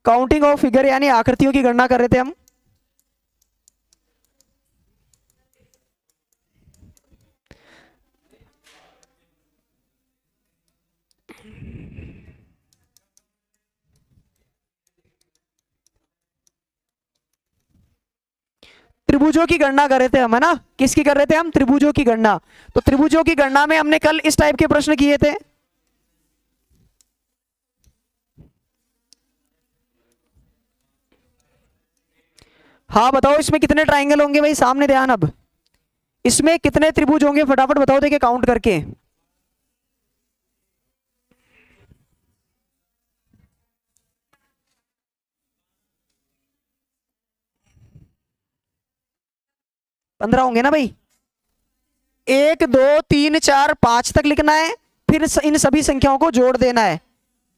Counting of figure यानी आकृतियों की गणना कर रहे थे हम। त्रिभुजों की गणना कर रहे थे हम, है ना। किसकी कर रहे थे हम? त्रिभुजों की गणना। तो त्रिभुजों की गणना में हमने कल इस टाइप के प्रश्न किए थे। हाँ बताओ, इसमें कितने ट्राइंगल होंगे भाई? सामने ध्यान। अब इसमें कितने त्रिभुज होंगे फटाफट बताओ, देखिए काउंट करके। पंद्रह होंगे ना भाई। एक दो तीन चार पांच तक लिखना है, फिर इन सभी संख्याओं को जोड़ देना है।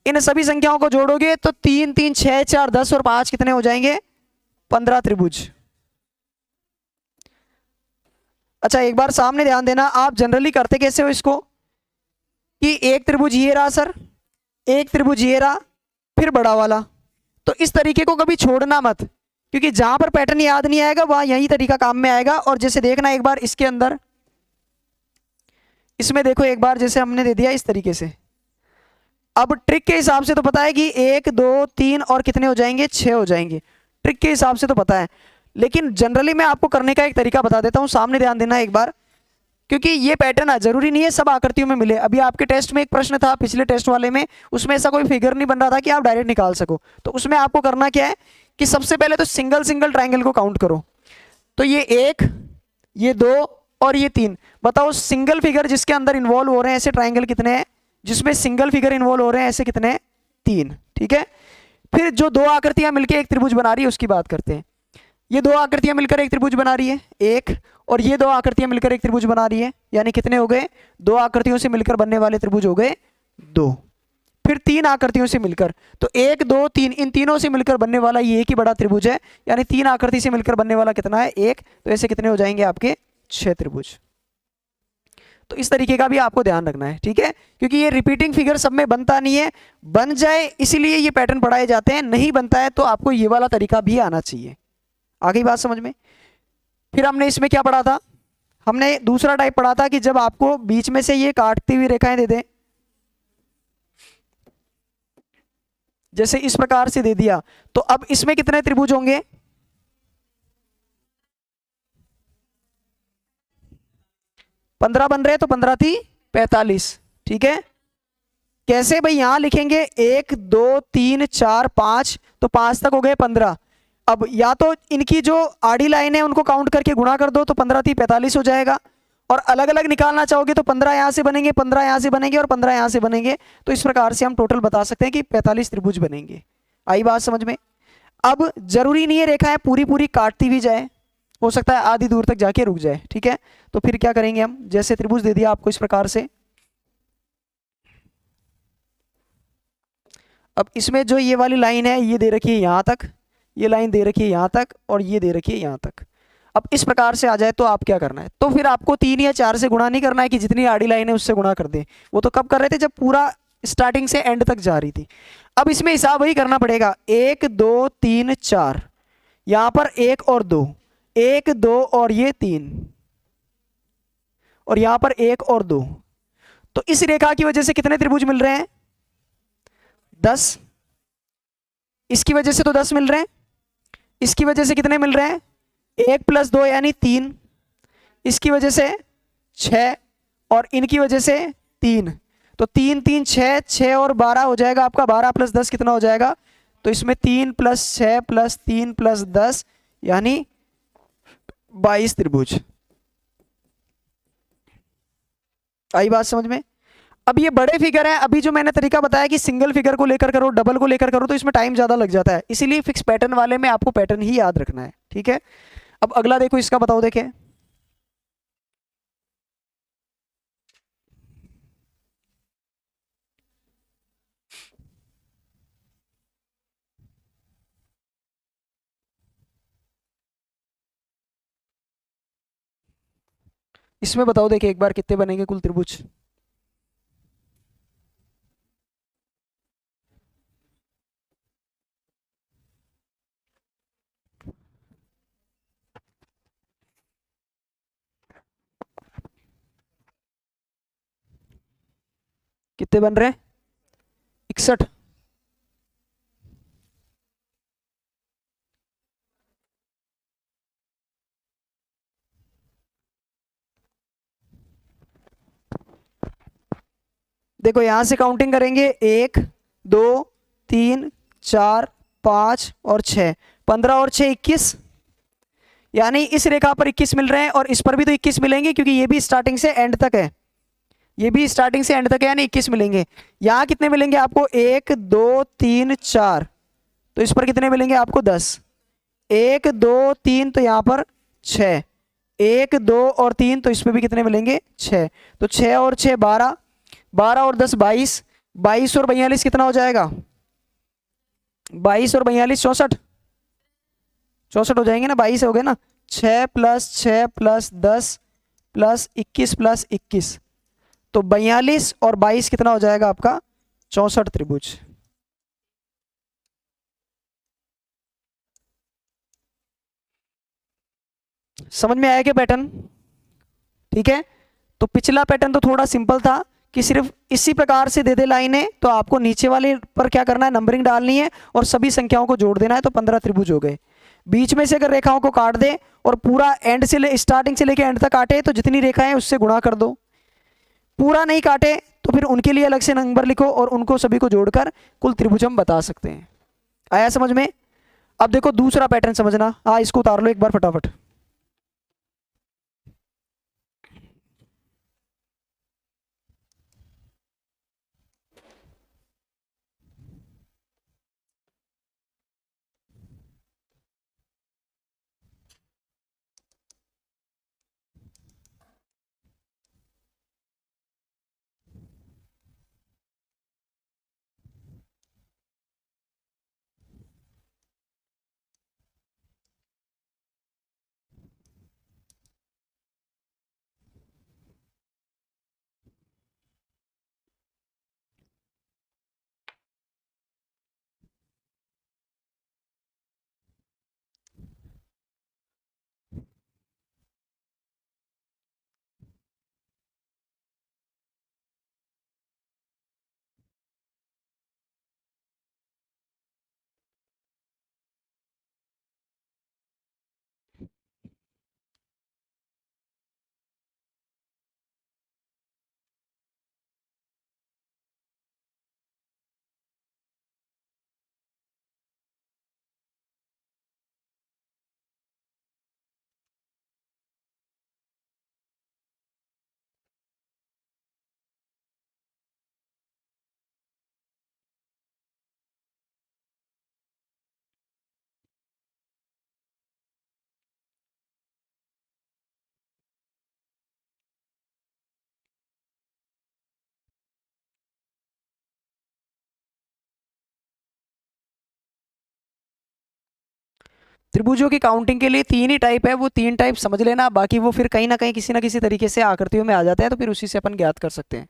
इन सभी संख्याओं को जोड़ोगे तो तीन तीन छह चार 10 और 5 कितने हो जाएंगे? 15 त्रिभुज। अच्छा एक बार सामने ध्यान देना, आप जनरली करते कैसे हो इसको कि एक त्रिभुज ये रहा सर, एक त्रिभुज ये रहा, फिर बड़ा वाला। तो इस तरीके को कभी छोड़ना मत, क्योंकि जहां पर पैटर्न याद नहीं आएगा वहां यही तरीका काम में आएगा। और जैसे देखना एक बार इसके अंदर, इसमें देखो एक बार जैसे हमने दे दिया इस तरीके से। अब ट्रिक के हिसाब से तो पता है कि एक दो तीन और कितने हो जाएंगे? 6 हो जाएंगे। ट्रिक के हिसाब से तो पता है, लेकिन जनरली मैं आपको करने का एक तरीका बता देता हूं। सामने ध्यान देना एक बार, क्योंकि ये पैटर्न है, जरूरी नहीं है सब आकृतियों में मिले। अभी आपके टेस्ट में एक प्रश्न था पिछले टेस्ट वाले में, उसमें ऐसा कोई फिगर नहीं बन रहा था कि आप डायरेक्ट निकाल सको। तो उसमें आपको करना क्या है कि सबसे पहले तो सिंगल सिंगल ट्राइंगल को काउंट करो। तो ये एक, ये दो और ये तीन। बताओ सिंगल फिगर जिसके अंदर इन्वॉल्व हो रहे हैं ऐसे ट्राइंगल कितने हैं? जिसमें सिंगल फिगर इन्वॉल्व हो रहे हैं ऐसे कितने हैं? 3। ठीक है। फिर जो दो आकृतियां मिलकर एक त्रिभुज बना रही है उसकी बात करते हैं। ये दो आकृतियां मिलकर एक त्रिभुज बना रही है, एक, और ये दो आकृतियां मिलकर एक त्रिभुज बना रही है, यानी कितने हो गए? दो आकृतियों से मिलकर बनने वाले त्रिभुज हो गए 2। फिर तीन आकृतियों से मिलकर, तो एक दो तीन, इन तीनों से मिलकर बनने वाला ये एक ही बड़ा त्रिभुज है, यानी तीन आकृति से मिलकर बनने वाला कितना है? 1। तो ऐसे कितने हो जाएंगे आपके? 6 त्रिभुज। तो इस तरीके का भी आपको ध्यान रखना है, ठीक है, क्योंकि ये रिपीटिंग फिगर सब में बनता नहीं है। बन जाए इसीलिए ये पैटर्न पढ़ाए जाते हैं, नहीं बनता है तो आपको ये वाला तरीका भी आना चाहिए। आ गई बात समझ में? फिर हमने इसमें क्या पढ़ा था? हमने दूसरा टाइप पढ़ा था कि जब आपको बीच में से ये काटती हुई रेखाएं दे दें, जैसे इस प्रकार से दे दिया, तो अब इसमें कितने त्रिभुज होंगे? 15 बन रहे, तो 15 थी 45। ठीक है। कैसे भाई? यहां लिखेंगे 1 2 3 4 5, तो 5 तक हो गए 15। अब या तो इनकी जो आड़ी लाइन है उनको काउंट करके गुणा कर दो, तो 15 थी 45 हो जाएगा। और अलग अलग निकालना चाहोगे तो 15 यहां से बनेंगे, 15 यहां से बनेंगे और 15 यहां से बनेंगे। तो इस प्रकार से हम टोटल बता सकते हैं कि 45 त्रिभुज बनेंगे। आई बात समझ में? अब जरूरी नहीं है रेखाएं पूरी पूरी काटती भी जाए, हो सकता है आधी दूर तक जाके रुक जाए। ठीक है। तो फिर क्या करेंगे हम? जैसे त्रिभुज दे दिया आपको इस प्रकार से, अब इसमें जो ये वाली लाइन है ये दे रखी है यहां तक, ये लाइन दे रखी है यहां तक, और ये दे रखी है यहां तक। अब इस प्रकार से आ जाए तो आप क्या करना है? तो फिर आपको 3 या 4 से गुणा नहीं करना है कि जितनी आड़ी लाइन है उससे गुणा कर दे। वो तो कब कर रहे थे? जब पूरा स्टार्टिंग से एंड तक जा रही थी। अब इसमें हिसाब वही करना पड़ेगा, 1 2 3 4, यहां पर 1 और 2, 1 2 और ये 3, और यहां पर 1 और 2। तो इस रेखा की वजह से कितने त्रिभुज मिल रहे हैं? 10। इसकी वजह से तो 10 मिल रहे हैं। इसकी वजह से कितने मिल रहे हैं? 1 + 2 यानी 3। इसकी वजह से 6, और इनकी वजह से 3। तो 3 3 6, 6 और 12 हो जाएगा आपका। 12 + 10 कितना हो जाएगा? तो इसमें 3 + 6 + 3 + 10 यानी 22 त्रिभुज। आई बात समझ में? अब ये बड़े फिगर है, अभी जो मैंने तरीका बताया कि सिंगल फिगर को लेकर करो, डबल को लेकर करो, तो इसमें टाइम ज्यादा लग जाता है। इसीलिए फिक्स पैटर्न वाले में आपको पैटर्न ही याद रखना है। ठीक है। अब अगला देखो, इसका बताओ, देखें। इसमें बताओ, देखिए एक बार कितने बनेंगे कुल त्रिभुज? कितने बन रहे हैं? 61। देखो यहां से काउंटिंग करेंगे, 1 2 3 4 5 और 6, 15 और 6 21। यानी इस रेखा पर 21 मिल रहे हैं और इस पर भी तो 21 मिलेंगे, क्योंकि ये भी स्टार्टिंग से एंड तक है, ये भी स्टार्टिंग से एंड तक है, यानी 21 मिलेंगे। यहाँ कितने मिलेंगे आपको? 1 2 3 4, तो इस पर कितने मिलेंगे आपको? 10। 1 2 3 तो यहाँ पर 6, 1 2 और 3 तो इस पर भी कितने मिलेंगे? 6। तो 6 और 6 12, 12 और 10 22, 22 और 42 कितना हो जाएगा? 22 और 42 64, 64 हो जाएंगे ना, 22 हो गए ना। 6 + 6 + 10 + 21 + 21, तो 42 और 22 कितना हो जाएगा आपका? 64 त्रिभुज। समझ में आया क्या पैटर्न? ठीक है, तो पिछला पैटर्न तो थोड़ा सिंपल था कि सिर्फ इसी प्रकार से दे दे लाइनें, तो आपको नीचे वाले पर क्या करना है? नंबरिंग डालनी है और सभी संख्याओं को जोड़ देना है, तो 15 त्रिभुज हो गए। बीच में से अगर रेखाओं को काट दे और पूरा एंड से स्टार्टिंग से लेकर एंड तक काटे, तो जितनी रेखाएं उससे गुणा कर दो। पूरा नहीं काटे तो फिर उनके लिए अलग से नंबर लिखो और उनको सभी को जोड़कर कुल त्रिभुज हम बता सकते हैं। आया समझ में? अब देखो दूसरा पैटर्न समझना। हाँ, इसको उतार लो एक बार फटाफट। त्रिभुजों की काउंटिंग के लिए 3 ही टाइप है, वो 3 टाइप समझ लेना, बाकी वो फिर कहीं ना कहीं किसी ना किसी तरीके से आकृतियों में आ जाते हैं, तो फिर उसी से अपन ज्ञात कर सकते हैं।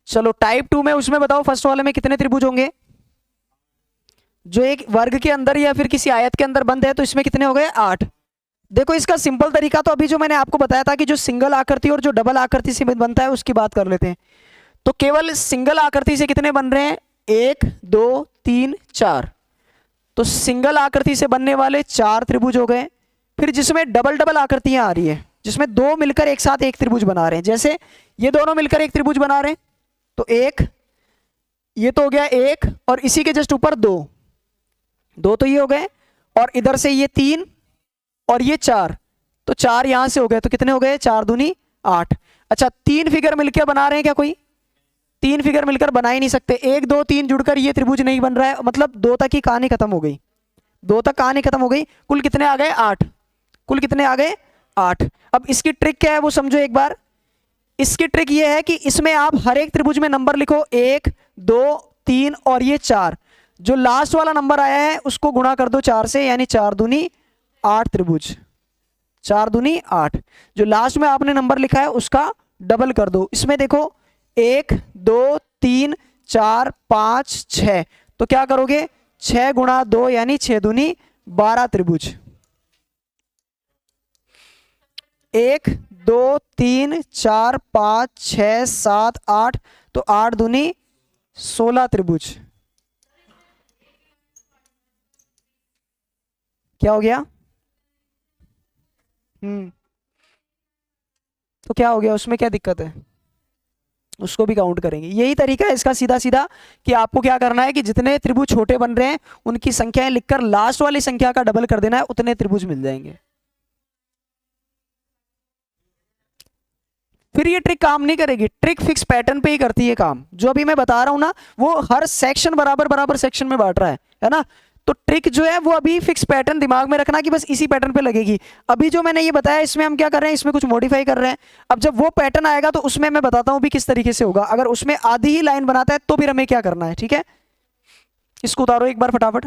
चलो टाइप 2 में, उसमें बताओ फर्स्ट वाले में कितने त्रिभुज होंगे? जो एक वर्ग के अंदर या फिर किसी आयत के अंदर बंद है, तो इसमें कितने हो गए? 8। देखो इसका सिंपल तरीका तो अभी जो मैंने आपको बताया था कि जो सिंगल आकृति और जो डबल आकृति से बनता है उसकी बात कर लेते हैं। तो केवल सिंगल आकृति से कितने बन रहे हैं? 1 2 3 4, तो सिंगल आकृति से बनने वाले 4 त्रिभुज हो गए। फिर जिसमें डबल डबल आकृतियां आ रही है, जिसमें दो मिलकर एक साथ एक त्रिभुज बना रहे हैं, जैसे ये दोनों मिलकर एक त्रिभुज बना रहे हैं, तो एक, ये तो हो गया एक, और इसी के जस्ट ऊपर दो, दो तो ये हो गए, और इधर से ये 3 और ये 4, तो 4 यहां से हो गए, तो कितने हो गए? 4 दूनी 8। अच्छा, 3 फिगर मिलकर बना रहे हैं क्या? कोई 3 फिगर मिलकर बना ही नहीं सकते। 1 2 3 जुड़कर ये त्रिभुज नहीं बन रहा है, मतलब 2 तक ही कहानी खत्म हो गई, 2 तक कहानी खत्म हो गई। कुल कितने आ गए? 8। कुल कितने आ गए? 8। अब इसकी ट्रिक क्या है वो समझो एक बार। इसकी ट्रिक ये है कि इसमें आप हर एक त्रिभुज में नंबर लिखो, 1 2 3 और ये 4। जो लास्ट वाला नंबर आया है उसको गुणा कर दो 4 से, यानी 4 दूनी 8 त्रिभुज, 4 दूनी 8। जो लास्ट में आपने नंबर लिखा है उसका डबल कर दो। इसमें देखो 1 2 3 4 5 6, तो क्या करोगे? 6 गुणा 2 यानी 6 दूनी 12 त्रिभुज, 1 2 3 4 5 6 7 8, तो 8 दूनी 16 त्रिभुज। क्या हो गया? तो क्या हो गया, उसमें क्या दिक्कत है? उसको भी काउंट करेंगे। यही तरीका है इसका सीधा सीधा, कि आपको क्या करना है कि जितने त्रिभुज छोटे बन रहे हैं उनकी संख्याएं लिखकर लास्ट वाली संख्या का डबल कर देना है, उतने त्रिभुज मिल जाएंगे। फिर ये ट्रिक काम नहीं करेगी, ट्रिक फिक्स पैटर्न पे ही करती है काम। जो अभी मैं बता रहा हूं ना, वो हर सेक्शन बराबर बराबर सेक्शन में बांट रहा है ना। तो ट्रिक जो है वो अभी फिक्स पैटर्न दिमाग में रखना कि बस इसी पैटर्न पे लगेगी। अभी जो मैंने ये बताया इसमें हम क्या कर रहे हैं, इसमें कुछ मॉडिफाई कर रहे हैं। अब जब वो पैटर्न आएगा तो उसमें मैं बताता हूं भी किस तरीके से होगा। अगर उसमें आधी ही लाइन बनाता है तो फिर हमें क्या करना है, ठीक है। इसको उतारो एक बार फटाफट।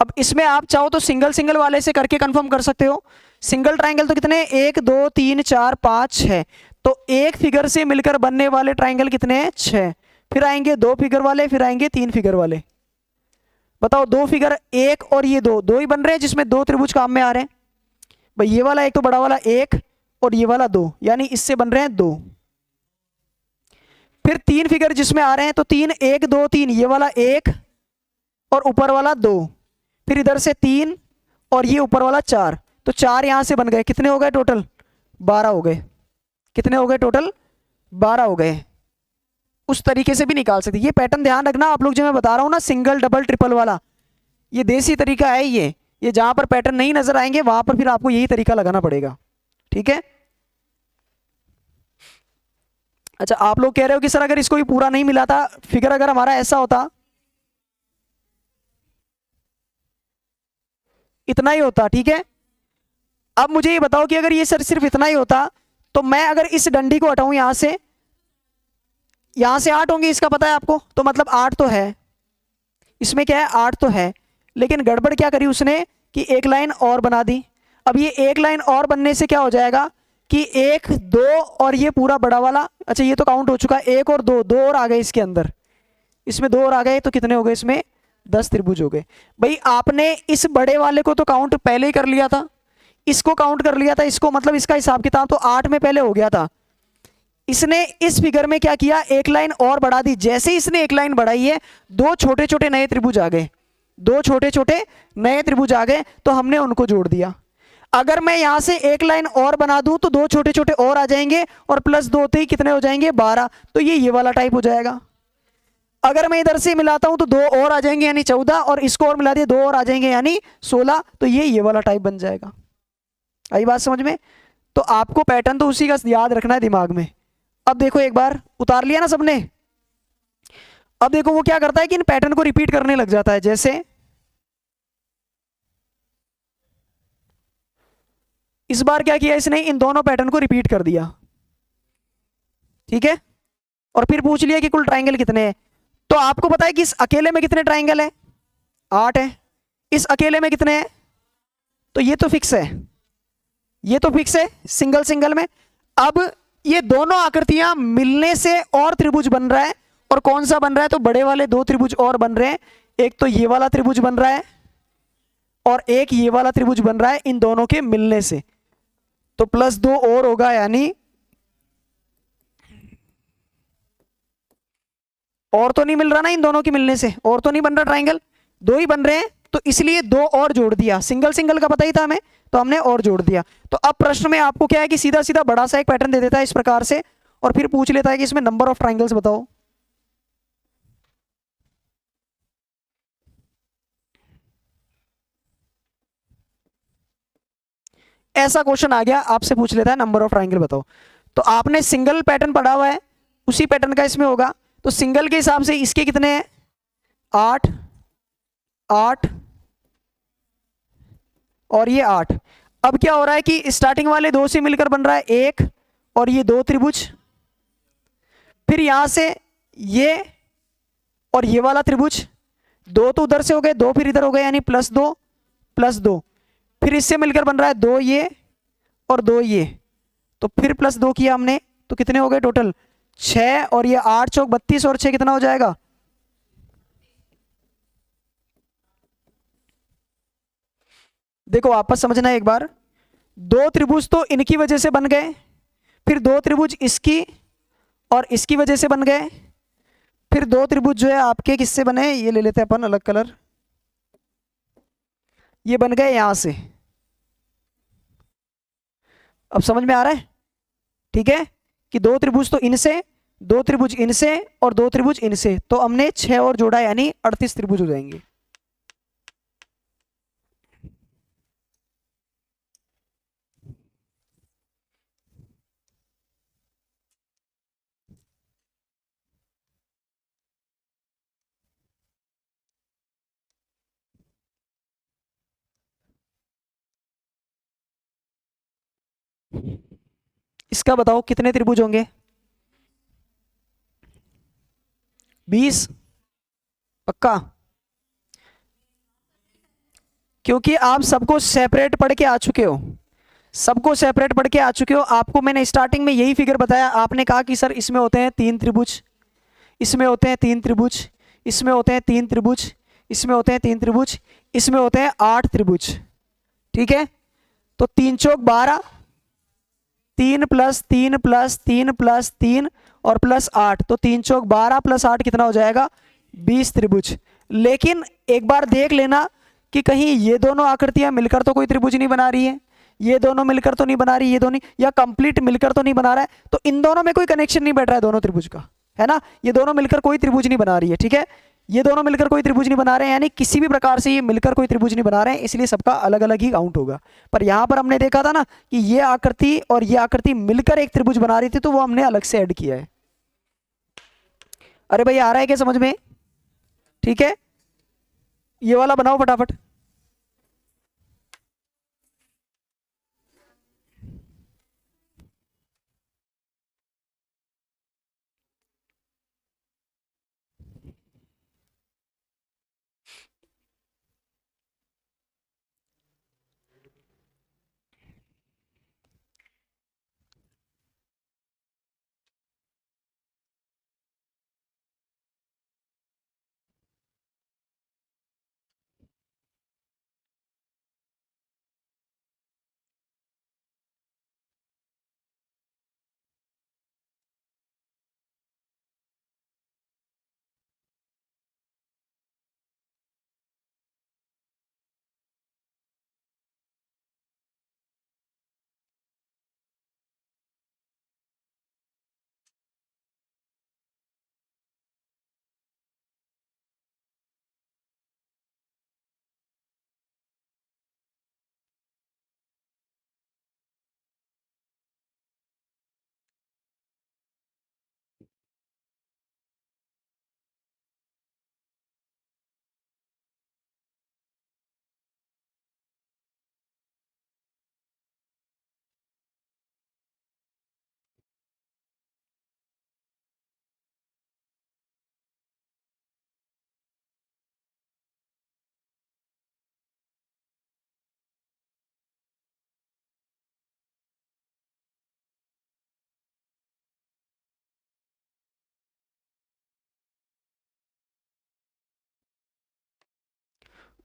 अब इसमें आप चाहो तो सिंगल सिंगल वाले से करके कंफर्म कर सकते हो। सिंगल ट्राइंगल तो कितने, 1 2 3 4 5 6, तो एक फिगर से मिलकर बनने वाले ट्राइंगल कितने हैं, 6। फिर आएंगे 2 फिगर वाले, फिर आएंगे 3 फिगर वाले। बताओ 2 फिगर, 1 और ये 2, 2 ही बन रहे हैं जिसमें 2 त्रिभुज काम में आ रहे हैं। भाई ये वाला एक तो बड़ा वाला 1 और ये वाला 2, यानी इससे बन रहे हैं 2। फिर 3 फिगर जिसमें आ रहे हैं, तो 3 1 2 3, ये वाला 1 और ऊपर वाला 2। फिर इधर से 3 और ये ऊपर वाला 4, तो 4 यहां से बन गए। कितने हो गए टोटल, 12 हो गए। कितने हो गए टोटल, 12 हो गए। उस तरीके से भी निकाल सकते। ये पैटर्न ध्यान रखना आप लोग, जो मैं बता रहा हूं ना सिंगल डबल ट्रिपल वाला, ये देसी तरीका है। ये जहां पर पैटर्न नहीं नजर आएंगे वहां पर फिर आपको यही तरीका लगाना पड़ेगा, ठीक है। अच्छा, आप लोग कह रहे हो कि सर अगर इसको भी पूरा नहीं मिला था, फिगर अगर हमारा ऐसा होता, इतना ही होता, ठीक है। अब मुझे ये बताओ कि अगर ये सर सिर्फ इतना ही होता, तो मैं अगर इस डंडी को हटाऊं यहां से, यहां से 8 होंगे, इसका पता है आपको, तो मतलब 8 तो है, इसमें क्या है 8 तो है। लेकिन गड़बड़ क्या करी उसने कि एक लाइन और बना दी। अब ये एक लाइन और बनने से क्या हो जाएगा कि 1 2 और ये पूरा बड़ा वाला, अच्छा ये तो काउंट हो चुका है, 1 और 2, 2 और आ गए इसके अंदर, इसमें 2 और आ गए, तो कितने हो गए इसमें, 10 त्रिभुज हो गए। भाई आपने इस बड़े वाले को तो काउंट पहले ही कर लिया था, इसको काउंट कर लिया था, इसको मतलब इसका हिसाब किताब तो 8 में पहले हो गया था। इसने इस फिगर में क्या किया, एक लाइन और बढ़ा दी। जैसे इसने एक लाइन बढ़ाई है, 2 छोटे छोटे नए त्रिभुज आ गए, 2 छोटे छोटे नए त्रिभुज आ गए, तो हमने उनको जोड़ दिया। अगर मैं यहां से एक लाइन और बना दूं तो 2 छोटे छोटे और आ जाएंगे, और प्लस 2 होते ही कितने हो जाएंगे, 12, तो ये वाला टाइप हो जाएगा। अगर मैं इधर से मिलाता हूं तो 2 और आ जाएंगे यानी 14, और इसको और मिला दिया 2 और आ जाएंगे यानी 16, तो ये वाला टाइप बन जाएगा। आई बात समझ में? तो आपको पैटर्न तो उसी का याद रखना है दिमाग में। अब देखो एक बार उतार लिया ना सबने। अब देखो वो क्या करता है कि इन पैटर्न को रिपीट करने लग जाता है। जैसे इस बार क्या किया इसने, इन दोनों पैटर्न को रिपीट कर दिया, ठीक है। और फिर पूछ लिया कि कुल ट्राइंगल कितने हैं। तो आपको पता है कि इस अकेले में कितने ट्राइंगल है, 8 है। इस अकेले में कितने हैं, तो ये तो फिक्स है, ये तो फिक्स है सिंगल सिंगल में। अब ये दोनों आकृतियां मिलने से और त्रिभुज बन रहा है, और कौन सा बन रहा है, तो बड़े वाले 2 त्रिभुज और बन रहे हैं। एक तो ये वाला त्रिभुज बन रहा है और एक ये वाला त्रिभुज बन रहा है, इन दोनों के मिलने से, तो +2 और होगा, यानी और तो नहीं मिल रहा ना इन दोनों के मिलने से, और तो नहीं बन रहा ट्राइंगल, 2 ही बन रहे हैं, तो इसलिए 2 और जोड़ दिया। सिंगल सिंगल का पता ही था हमें, तो हमने और जोड़ दिया। तो अब प्रश्न में आपको क्या है कि सीधा सीधा बड़ा सा एक पैटर्न दे देता है इस प्रकार से, और फिर पूछ लेता है कि इसमें नंबर ऑफ ट्राइंगल्स बताओ। ऐसा क्वेश्चन आ गया, आपसे पूछ लेता है नंबर ऑफ ट्राइंगल बताओ। तो आपने सिंगल पैटर्न पढ़ा हुआ है, उसी पैटर्न का इसमें होगा। तो सिंगल के हिसाब से इसके कितने हैं, 8 8 और ये 8। अब क्या हो रहा है कि स्टार्टिंग वाले 2 से मिलकर बन रहा है 1 और ये 2 त्रिभुज। फिर यहां से ये और ये वाला त्रिभुज, 2 तो उधर से हो गए, 2 फिर इधर हो गए, यानी +2 +2। फिर इससे मिलकर बन रहा है 2 ये और 2 ये, तो फिर +2 किया हमने, तो कितने हो गए टोटल, 6 और ये 8 चौक 32 और 6 कितना हो जाएगा? देखो वापस समझना एक बार, दो त्रिभुज तो इनकी वजह से बन गए, फिर दो त्रिभुज इसकी और इसकी वजह से बन गए, फिर दो त्रिभुज जो है आपके किससे बने, ये ले लेते हैं अपन अलग कलर, ये बन गए यहां से। अब समझ में आ रहा है? ठीक है, कि दो त्रिभुज तो इनसे, दो त्रिभुज इनसे और दो त्रिभुज इनसे, तो हमने 6 और जोड़ा यानी 38 त्रिभुज हो जाएंगे। इसका बताओ कितने त्रिभुज होंगे? 20? पक्का? क्योंकि आप सबको सेपरेट पढ़ के आ चुके हो, सबको सेपरेट पढ़ के आ चुके हो। आपको मैंने स्टार्टिंग में यही फिगर बताया, आपने कहा कि सर इसमें होते हैं 3 त्रिभुज, इसमें होते हैं 3 त्रिभुज, इसमें होते हैं 3 त्रिभुज, इसमें होते हैं 3 त्रिभुज, इसमें होते हैं 8 त्रिभुज। ठीक है, तो 3 चौक 12, 3 प्लस 3 प्लस 3 प्लस 3 और प्लस 8, तो 3 चौक 12 प्लस 8 कितना हो जाएगा? 20 त्रिभुज। लेकिन एक बार देख लेना कि कहीं ये दोनों आकृतियां मिलकर तो कोई त्रिभुज नहीं बना रही है, ये दोनों मिलकर तो नहीं बना रही, ये दोनों या कंप्लीट मिलकर तो नहीं बना रहा है, तो इन दोनों में कोई कनेक्शन नहीं बैठ रहा है दोनों त्रिभुज का, है ना? ये दोनों मिलकर कोई त्रिभुज नहीं बना रही है। ठीक है, ये दोनों मिलकर कोई त्रिभुज नहीं बना रहे हैं, यानी किसी भी प्रकार से ये मिलकर कोई त्रिभुज नहीं बना रहे हैं, इसलिए सबका अलग अलग ही काउंट होगा। पर यहां पर हमने देखा था ना कि ये आकृति और ये आकृति मिलकर एक त्रिभुज बना रही थी, तो वो हमने अलग से ऐड किया है। अरे भाई आ रहा है क्या समझ में? ठीक है, ये वाला बनाओ फटाफट।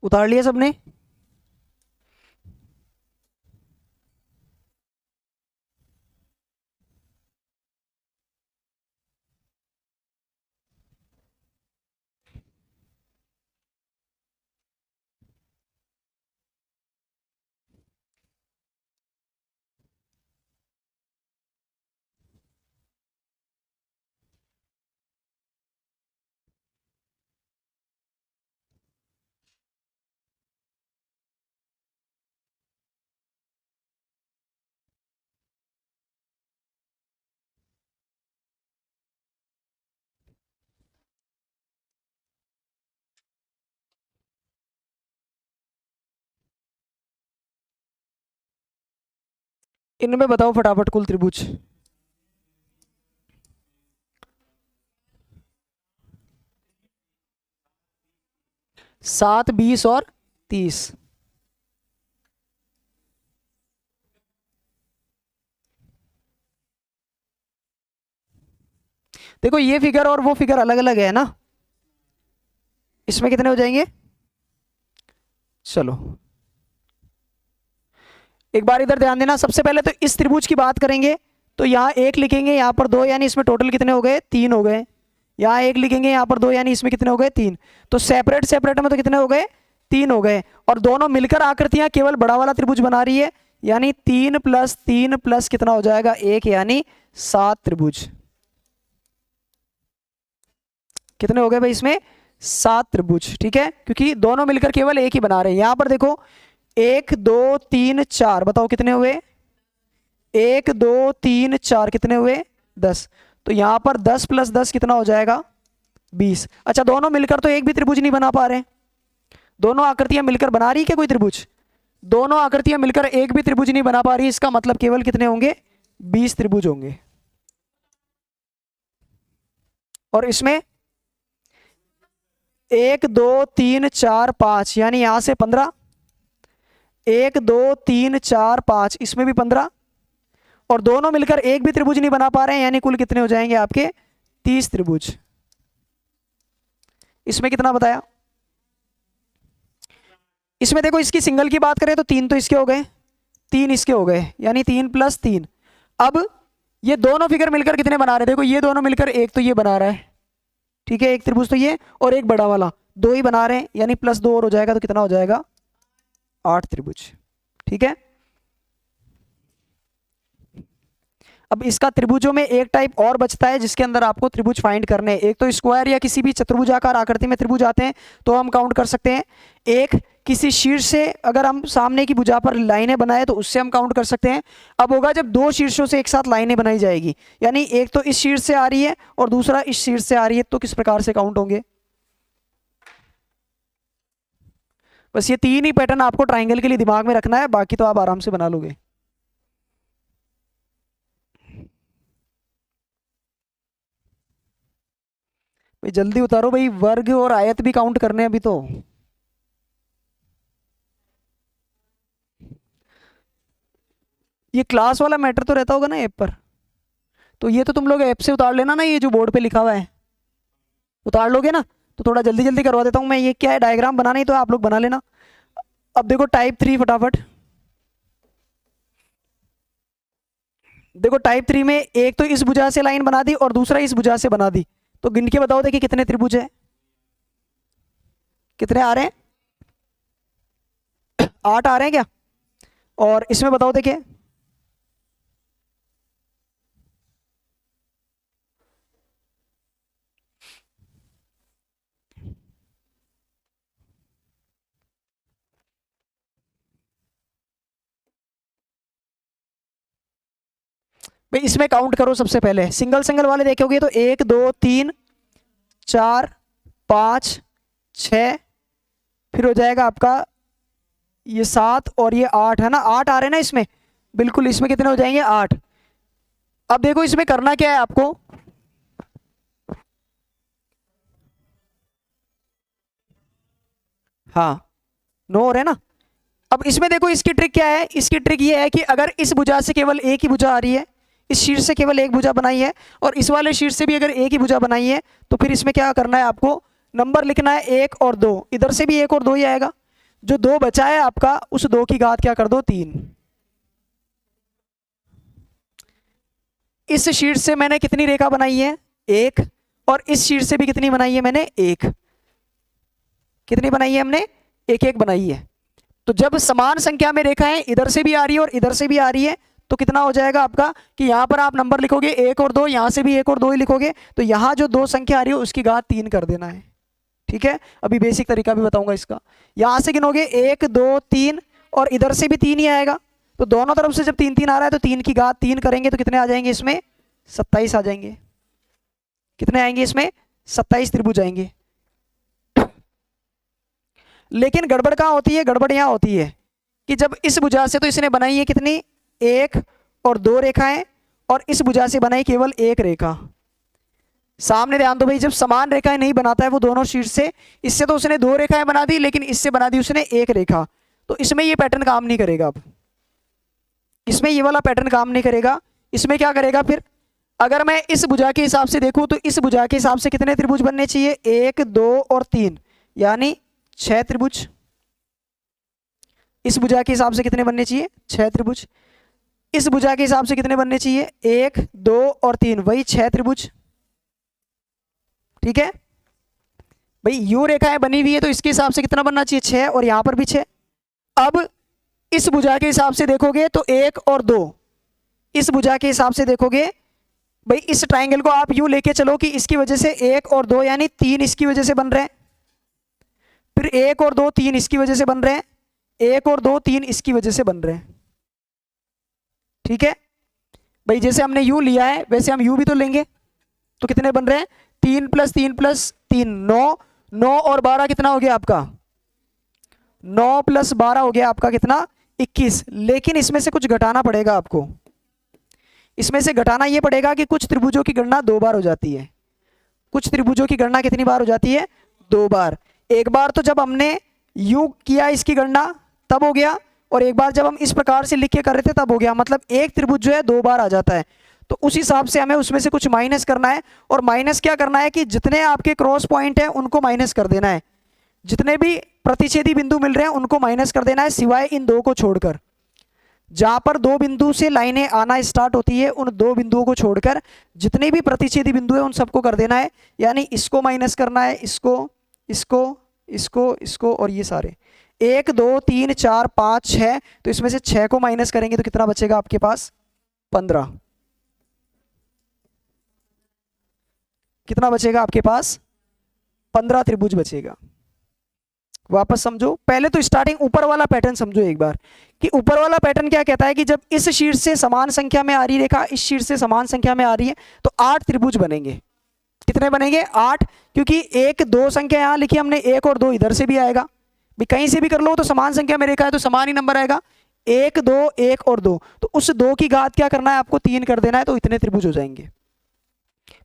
उतार लिया सबने? इनमें बताओ फटाफट कुल त्रिभुज। 7, 20 और 30। देखो ये फिगर और वो फिगर अलग अलग है ना, इसमें कितने हो जाएंगे? चलो एक बार इधर ध्यान देना, सबसे पहले तो इस त्रिभुज की बात करेंगे, तो यहाँ एक लिखेंगे, यहाँ पर दो, यानी इसमें टोटल कितने हो गए? 3 हो गए। यहाँ एक लिखेंगे, यहाँ पर दो, यानी इसमें कितने हो गए? 3। तो सेपरेट सेपरेट में तो कितने हो गए? 3 हो गए। और दोनों मिलकर आकृतियां केवल बड़ा वाला त्रिभुज बना रही है, यानी 3 + 3 + कितना हो जाएगा? 1, यानी 7 त्रिभुज। कितने हो गए भाई इसमें? 7 त्रिभुज। ठीक है, क्योंकि दोनों मिलकर केवल एक ही बना रहे हैं। यहां पर देखो 1 2 3 4, बताओ कितने हुए? 1 2 3 4 कितने हुए? 10। तो यहां पर 10 + 10 कितना हो जाएगा? 20। अच्छा, दोनों मिलकर तो एक भी त्रिभुज नहीं बना पा रहे, दोनों आकृतियां मिलकर बना रही क्या कोई त्रिभुज? दोनों आकृतियां मिलकर एक भी त्रिभुज नहीं बना पा रही, इसका मतलब केवल कितने होंगे? 20 त्रिभुज होंगे। और इसमें 1 2 3 4 5, यानी यहां से 15, 1 2 3 4 5, इसमें भी 15, और दोनों मिलकर एक भी त्रिभुज नहीं बना पा रहे हैं, यानी कुल कितने हो जाएंगे आपके? 30 त्रिभुज। इसमें कितना बताया? इसमें देखो इसकी सिंगल की बात करें तो 3 तो इसके हो गए, 3 इसके हो गए, यानी 3 + 3। अब ये दोनों फिगर मिलकर कितने बना रहे हैं? देखो ये दोनों मिलकर एक तो ये बना रहा है, ठीक है, एक त्रिभुज तो ये, और एक बड़ा वाला, 2 ही बना रहे हैं, यानी +2 और हो जाएगा, तो कितना हो जाएगा? 8 त्रिभुज। ठीक है, अब इसका त्रिभुजों में एक टाइप और बचता है जिसके अंदर आपको त्रिभुज फाइंड करने हैं। एक तो स्क्वायर या किसी भी चतुर्भुजाकार आकृति में त्रिभुज आते हैं तो हम काउंट कर सकते हैं। एक किसी शीर्ष से अगर हम सामने की भुजा पर लाइनें बनाए तो उससे हम काउंट कर सकते हैं। अब होगा जब दो शीर्षों से एक साथ लाइनें बनाई जाएगी, यानी एक तो इस शीर्ष से आ रही है और दूसरा इस शीर्ष से आ रही है, तो किस प्रकार से काउंट होंगे? बस ये 3 ही पैटर्न आपको ट्राइंगल के लिए दिमाग में रखना है, बाकी तो आप आराम से बना लोगे। भाई जल्दी उतारो भाई, वर्ग और आयत भी काउंट करने हैं अभी तो। ये क्लास वाला मैटर तो रहता होगा ना ऐप पर, तो ये तो तुम लोग ऐप से उतार लेना ना, ये जो बोर्ड पे लिखा हुआ है उतार लोगे ना, तो थोड़ा जल्दी जल्दी करवा देता हूँ मैं। ये क्या है, डायग्राम बनाना ही तो आप लोग बना लेना। अब देखो टाइप 3 फटाफट। देखो टाइप 3 में एक तो इस भुजा से लाइन बना दी और दूसरा इस भुजा से बना दी, तो गिन के बताओ देखिए कितने त्रिभुज है, कितने आ रहे हैं? 8 आ रहे हैं क्या? और इसमें बताओ देखिए, भाई इसमें काउंट करो। सबसे पहले सिंगल सिंगल वाले देखोगे तो 1 2 3 4 5 6, फिर हो जाएगा आपका ये 7 और ये 8, है ना? 8 आ रहे हैं ना इसमें, बिल्कुल। इसमें कितने हो जाएंगे? 8। अब देखो इसमें करना क्या है आपको, हाँ 9 हो रहे हैं ना। अब इसमें देखो इसकी ट्रिक क्या है, इसकी ट्रिक ये है कि अगर इस भुजा से केवल एक ही भुजा आ रही है, इस शीर्ष से केवल एक भुजा बनाई है, और इस वाले शीर्ष से भी अगर एक ही भुजा बनाई है, तो फिर इसमें क्या करना है आपको? नंबर लिखना है 1 और 2, इधर से भी 1 और 2 ही आएगा। जो 2 बचा है आपका, उस 2 की घात क्या कर दो? 3। इस शीर्ष से मैंने कितनी रेखा बनाई है? 1। और इस शीर्ष से भी कितनी बनाई है मैंने? 1। कितनी बनाई है हमने? 1 1 बनाई है। तो जब समान संख्या में रेखाएं इधर से भी आ रही है और इधर से भी आ रही है, तो कितना हो जाएगा आपका कि यहां पर आप नंबर लिखोगे 1 और 2, यहां से भी 1 और 2 ही लिखोगे, तो यहां जो 2 संख्या आ रही है उसकी घात 3 कर देना है। ठीक है, अभी बेसिक तरीका भी बताऊंगा इसका। यहां से गिनोगे 1 2 3, और इधर से भी 3 ही आएगा, तो दोनों तरफ से जब 3 3 आ रहा है तो 3 की घात 3 करेंगे तो कितने आ जाएंगे इसमें? 27 आ जाएंगे। कितने आएंगे इसमें? 27 त्रिभुज आएंगे। लेकिन गड़बड़ कहाँ होती है? गड़बड़ यहाँ होती है कि जब इस भुजा से तो इसने बनाई है कितनी? 1 और 2 रेखाएं, और इस भुजा से बनाई केवल 1 रेखा। सामने ध्यान दो भाई, जब समान रेखाएं नहीं बनाता है वो दोनों शीर्ष से, इससे तो उसने 2 रेखाएं बना दी, लेकिन इससे बना दी उसने 1 रेखा, तो इसमें ये पैटर्न काम नहीं करेगा। अब इसमें ये वाला पैटर्न काम नहीं करेगा। इसमें क्या करेगा फिर? अगर मैं इस भुजा के हिसाब से देखूं तो इस भुजा के हिसाब से कितने त्रिभुज बनने चाहिए, 1 2 और 3, यानी 6 त्रिभुज। इस भुजा के हिसाब से कितने बनने चाहिए, 6 त्रिभुज। इस भुजा के हिसाब से कितने बनने चाहिए, 1 2 और 3, वही 6 त्रिभुज। ठीक है भाई, यूं रेखाएं बनी हुई है तो इसके हिसाब से कितना बनना चाहिए, 6, और यहां पर भी 6। अब इस भुजा के हिसाब से देखोगे तो 1 और 2, इस भुजा के हिसाब से देखोगे भाई, इस ट्राइंगल को आप यूं लेके चलो कि इसकी वजह से 1 और 2 यानी 3 इसकी वजह से बन रहे हैं, फिर 1 और 2 3 इसकी वजह से बन रहे हैं, 1 और 2 3 इसकी वजह से बन रहे हैं। ठीक है भाई, जैसे हमने यू लिया है वैसे हम यू भी तो लेंगे, तो कितने बन रहे हैं, 3 + 3 + 3 9, 9 और 12 कितना हो गया आपका, 9 + 12 हो गया आपका कितना, 21। लेकिन इसमें से कुछ घटाना पड़ेगा आपको, इसमें से घटाना ये पड़ेगा कि कुछ त्रिभुजों की गणना 2 बार हो जाती है। कुछ त्रिभुजों की गणना कितनी बार हो जाती है, 2 बार। एक बार तो जब हमने यू किया इसकी गणना तब हो गया, और एक बार जब हम इस प्रकार से लिख के कर रहे थे तब हो गया। मतलब एक त्रिभुज जो है 2 बार आ जाता है, तो उस हिसाब से हमें उसमें से कुछ माइनस करना है। और माइनस क्या करना है कि जितने आपके क्रॉस पॉइंट है उनको माइनस कर देना है, जितने भी प्रतिच्छेदी बिंदु मिल रहे हैं उनको माइनस कर देना है, सिवाय इन 2 को छोड़कर। जहां पर 2 बिंदु से लाइनें आना स्टार्ट होती है उन 2 बिंदुओं को छोड़कर जितने भी प्रतिच्छेदी बिंदु है उन सबको कर देना है। यानी इसको माइनस करना है, इसको, इसको, इसको, इसको और ये सारे, 1 2 3 4 5 6, तो इसमें से 6 को माइनस करेंगे तो कितना बचेगा आपके पास, 15। कितना बचेगा आपके पास, 15 त्रिभुज बचेगा। वापस समझो, पहले तो स्टार्टिंग ऊपर वाला पैटर्न समझो एक बार, कि ऊपर वाला पैटर्न क्या कहता है कि जब इस शीर्ष से समान संख्या में आ रही रेखा इस शीर्ष से समान संख्या में आ रही है तो 8 त्रिभुज बनेंगे। कितने बनेंगे, 8, क्योंकि 1 2 संख्या यहां लिखी हमने, 1 और 2 इधर से भी आएगा भी, कहीं से भी कर लो तो समान संख्या में रेखा है तो समान ही नंबर आएगा, 1 2 1 और 2, तो उस 2 की घात क्या करना है आपको, 3 कर देना है, तो इतने त्रिभुज हो जाएंगे।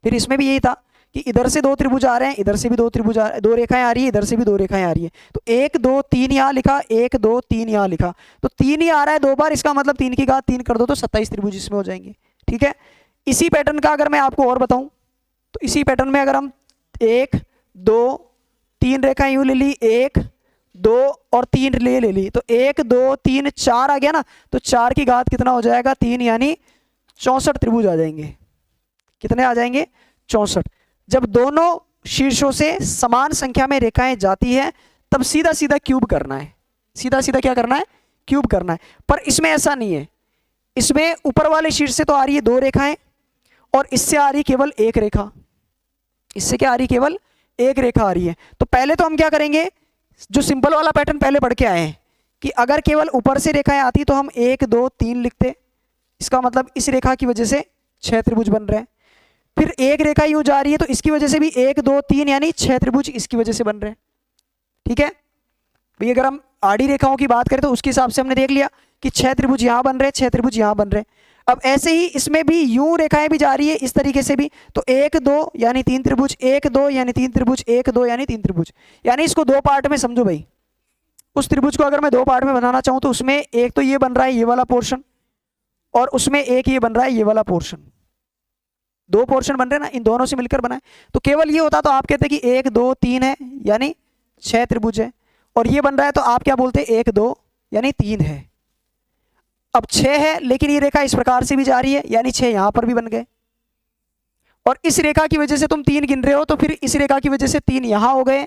फिर इसमें भी यही था कि इधर से 2 त्रिभुज आ रहे हैं, इधर से भी 2 त्रिभुज आ रहे हैं, 2 रेखाएं आ रही है, इधर से भी 2 रेखाएं आ रही है, तो 1 2 3 यहाँ लिखा, 1 2 3 यहाँ लिखा, तो 3 ही आ रहा है 2 बार, इसका मतलब 3 की घात 3 कर दो तो 27 त्रिभुज इसमें हो जाएंगे। ठीक है, इसी पैटर्न का अगर मैं आपको और बताऊं तो इसी पैटर्न में अगर हम 1 2 3 रेखाएं यूं ले ली, 1 2 और 3 ले ली, तो 1 2 3 4 आ गया ना, तो 4 की घात कितना हो जाएगा, 3, यानी 64 त्रिभुज आ जाएंगे। कितने आ जाएंगे, 64। जब दोनों शीर्षों से समान संख्या में रेखाएं जाती है तब सीधा सीधा क्यूब करना है, सीधा सीधा क्या करना है, क्यूब करना है। पर इसमें ऐसा नहीं है, इसमें ऊपर वाले शीर्ष से तो आ रही है 2 रेखाएं और इससे आ रही केवल 1 रेखा, इससे क्या आ रही, केवल 1 रेखा आ रही है। तो पहले तो हम क्या करेंगे, जो सिंपल वाला पैटर्न पहले पढ़ के आए हैं कि अगर केवल ऊपर से रेखाएं आती तो हम 1 2 3 लिखते, इसका मतलब इस रेखा की वजह से 6 त्रिभुज बन रहे हैं। फिर 1 रेखा यूं जा रही है तो इसकी वजह से भी 1 2 3 यानी 6 त्रिभुज इसकी वजह से बन रहे हैं। ठीक है भाई, अगर हम आड़ी रेखाओं की बात करें तो उसके हिसाब से हमने देख लिया कि 6 त्रिभुज यहां बन रहे हैं, 6 त्रिभुज यहां बन रहे हैं। अब ऐसे ही इसमें भी यूं रेखाएं भी जा रही है इस तरीके से भी, तो 1 2 यानी 3 त्रिभुज, 1 2 यानी 3 त्रिभुज, 1 2 यानी 3 त्रिभुज। यानी इसको 2 पार्ट में समझो भाई, उस त्रिभुज को अगर मैं 2 पार्ट में बनाना चाहूं तो उसमें एक तो ये बन रहा है ये वाला पोर्शन, और उसमें एक ये बन रहा है ये वाला पोर्शन, 2 पोर्शन बन रहे हैं ना, इन दोनों से मिलकर बना है। तो केवल ये होता तो आप कहते कि 1 2 3 है यानी 6 त्रिभुज है, और ये बन रहा है तो आप क्या बोलते 1 2 यानी 3 है। अब 6 है लेकिन ये रेखा इस प्रकार से भी जा रही है यानी 6 यहां पर भी बन गए, और इस रेखा की वजह से तुम 3 गिन रहे हो तो फिर इस रेखा की वजह से 3 यहां हो गए,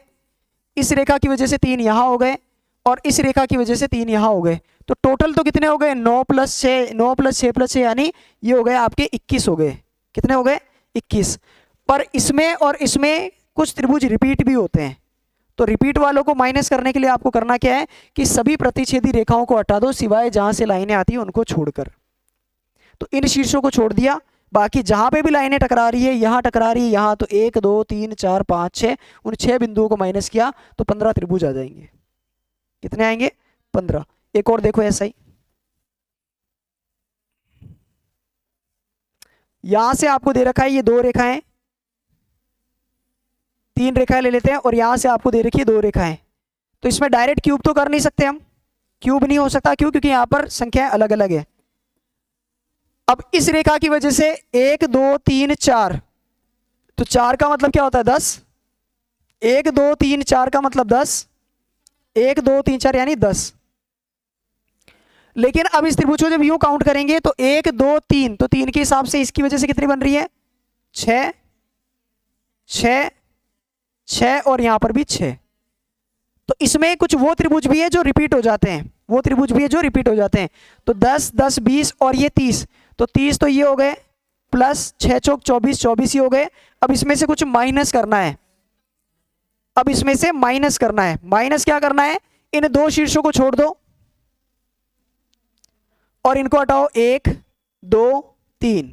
इस रेखा की वजह से 3 यहां हो गए, और इस रेखा की वजह से 3 यहां हो गए। तो टोटल तो कितने हो गए, 9 + 6, 9 + 6 + 6 यानी ये हो गए आपके 21 हो गए। कितने हो गए, 21। पर इसमें और इसमें कुछ त्रिभुज रिपीट भी होते हैं, तो रिपीट वालों को माइनस करने के लिए आपको करना क्या है कि सभी प्रतिच्छेदी रेखाओं को हटा दो सिवाय जहां से लाइनें आती है उनको छोड़कर। तो इन शीर्षों को छोड़ दिया, बाकी जहां पे भी लाइनें टकरा रही है, यहां टकरा रही है, यहां, तो 1 2 3 4 5 6, उन 6 बिंदुओं को माइनस किया तो 15 त्रिभुज आ जाएंगे। कितने आएंगे, 15। एक और देखो ऐसा ही, यहां से आपको दे रखा है ये 2 रेखाएं, 3 रेखाएं ले लेते हैं, और यहां से आपको दे रखी है 2 रेखाएं। तो इसमें डायरेक्ट क्यूब तो कर नहीं सकते हम, क्यूब नहीं हो सकता, क्यों, क्योंकि यहां पर संख्याएं अलग अलग है। अब इस रेखा की वजह से 1 2 3 4, तो 4 का मतलब क्या होता है 10, 1 2 3 4 का मतलब 10, 1 2 3 4 यानी 10। लेकिन अब इस त्रिभुज को जब यूं काउंट करेंगे तो 1 2 3, तो 3 के हिसाब से इसकी वजह से कितनी बन रही है 6 6 6 और यहां पर भी 6। तो इसमें कुछ वो त्रिभुज भी है जो रिपीट हो जाते हैं, वो त्रिभुज भी है जो रिपीट हो जाते हैं। तो 10 10 20 और ये 30, तो 30 तो ये हो गए, प्लस 6 चौक 24, 24 ही हो गए। अब इसमें से कुछ माइनस करना है, अब इसमें से माइनस करना है। माइनस क्या करना है, इन दो शीर्षों को छोड़ दो और इनको हटाओ। 1 2 3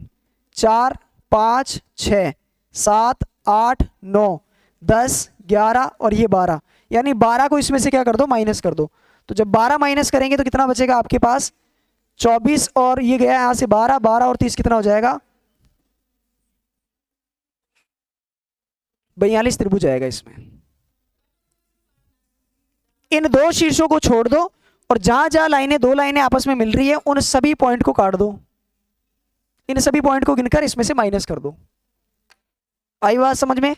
4 5 6 7 8 9 10 11 और ये 12, यानी 12 को इसमें से क्या कर दो माइनस कर दो। तो जब 12 माइनस करेंगे तो कितना बचेगा आपके पास 24, और ये गया यहां से 12, 12 और 30 कितना हो जाएगा 42 त्रिभुज आएगा इसमें। इन दो शीर्षों को छोड़ दो और जहां जहां लाइनें, दो लाइनें आपस में मिल रही है उन सभी पॉइंट को काट दो, इन सभी पॉइंट को गिनकर इसमें से माइनस कर दो। आई बात समझ में?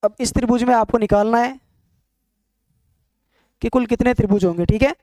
अब इस त्रिभुज में आपको निकालना है कि कुल कितने त्रिभुज होंगे, ठीक है।